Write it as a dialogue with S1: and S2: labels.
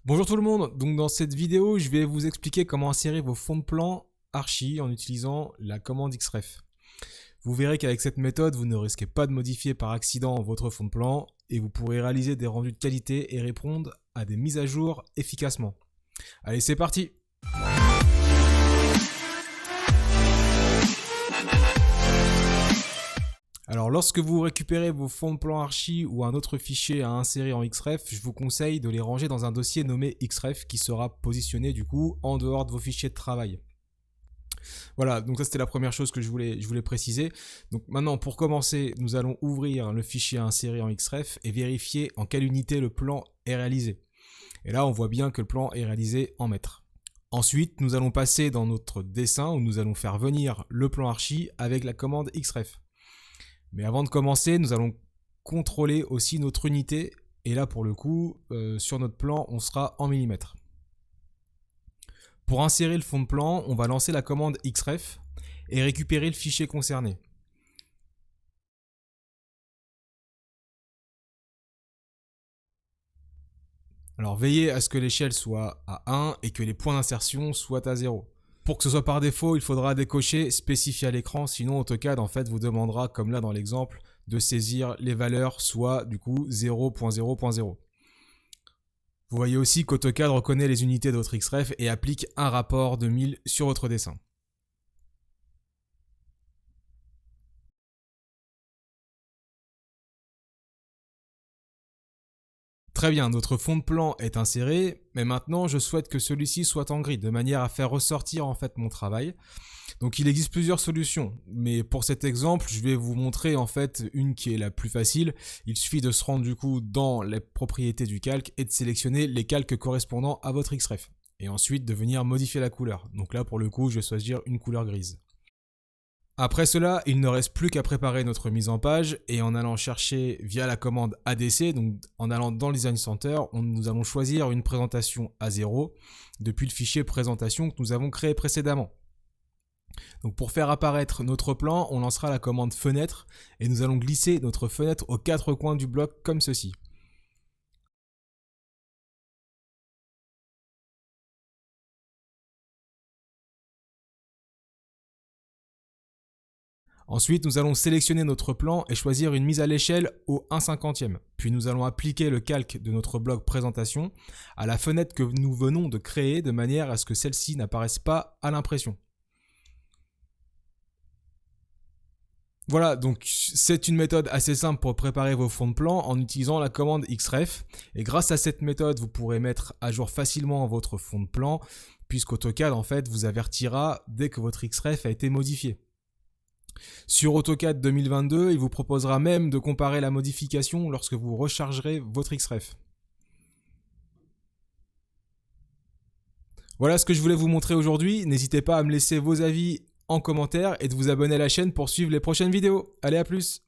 S1: Bonjour tout le monde, donc dans cette vidéo je vais vous expliquer comment insérer vos fonds de plan Archie en utilisant la commande Xref. Vous verrez qu'avec cette méthode vous ne risquez pas de modifier par accident votre fond de plan et vous pourrez réaliser des rendus de qualité et répondre à des mises à jour efficacement. Allez, c'est parti! Alors lorsque vous récupérez vos fonds de plan Archie ou un autre fichier à insérer en Xref, je vous conseille de les ranger dans un dossier nommé Xref qui sera positionné du coup en dehors de vos fichiers de travail. Voilà, donc ça c'était la première chose que je voulais préciser. Donc maintenant pour commencer, nous allons ouvrir le fichier à insérer en Xref et vérifier en quelle unité le plan est réalisé. Et là on voit bien que le plan est réalisé en mètres. Ensuite, nous allons passer dans notre dessin où nous allons faire venir le plan Archie avec la commande Xref. Mais avant de commencer, nous allons contrôler aussi notre unité. Et là, pour le coup, sur notre plan, on sera en millimètres. Pour insérer le fond de plan, on va lancer la commande Xref et récupérer le fichier concerné. Alors, veillez à ce que l'échelle soit à 1 et que les points d'insertion soient à 0. Pour que ce soit par défaut, il faudra décocher spécifier à l'écran, sinon AutoCAD en fait vous demandera, comme là dans l'exemple, de saisir les valeurs, soit du coup 0.0.0. Vous voyez aussi qu'AutoCAD reconnaît les unités de votre Xref et applique un rapport de 1000 sur votre dessin. Très bien, notre fond de plan est inséré, mais maintenant je souhaite que celui-ci soit en gris, de manière à faire ressortir en fait mon travail. Donc il existe plusieurs solutions, mais pour cet exemple, je vais vous montrer en fait une qui est la plus facile. Il suffit de se rendre du coup dans les propriétés du calque et de sélectionner les calques correspondant à votre Xref. Et ensuite de venir modifier la couleur. Donc là pour le coup, je vais choisir une couleur grise. Après cela, il ne reste plus qu'à préparer notre mise en page et en allant chercher via la commande ADC, donc en allant dans le Design Center, nous allons choisir une présentation à 0 depuis le fichier présentation que nous avons créé précédemment. Donc pour faire apparaître notre plan, on lancera la commande fenêtre et nous allons glisser notre fenêtre aux 4 coins du bloc comme ceci. Ensuite, nous allons sélectionner notre plan et choisir une mise à l'échelle au 1/50e. Puis nous allons appliquer le calque de notre bloc présentation à la fenêtre que nous venons de créer de manière à ce que celle-ci n'apparaisse pas à l'impression. Voilà, donc c'est une méthode assez simple pour préparer vos fonds de plan en utilisant la commande Xref. Et grâce à cette méthode, vous pourrez mettre à jour facilement votre fond de plan, puisqu'AutoCAD en fait vous avertira dès que votre Xref a été modifié. Sur AutoCAD 2022, il vous proposera même de comparer la modification lorsque vous rechargerez votre Xref. Voilà ce que je voulais vous montrer aujourd'hui. N'hésitez pas à me laisser vos avis en commentaire et de vous abonner à la chaîne pour suivre les prochaines vidéos. Allez, à plus!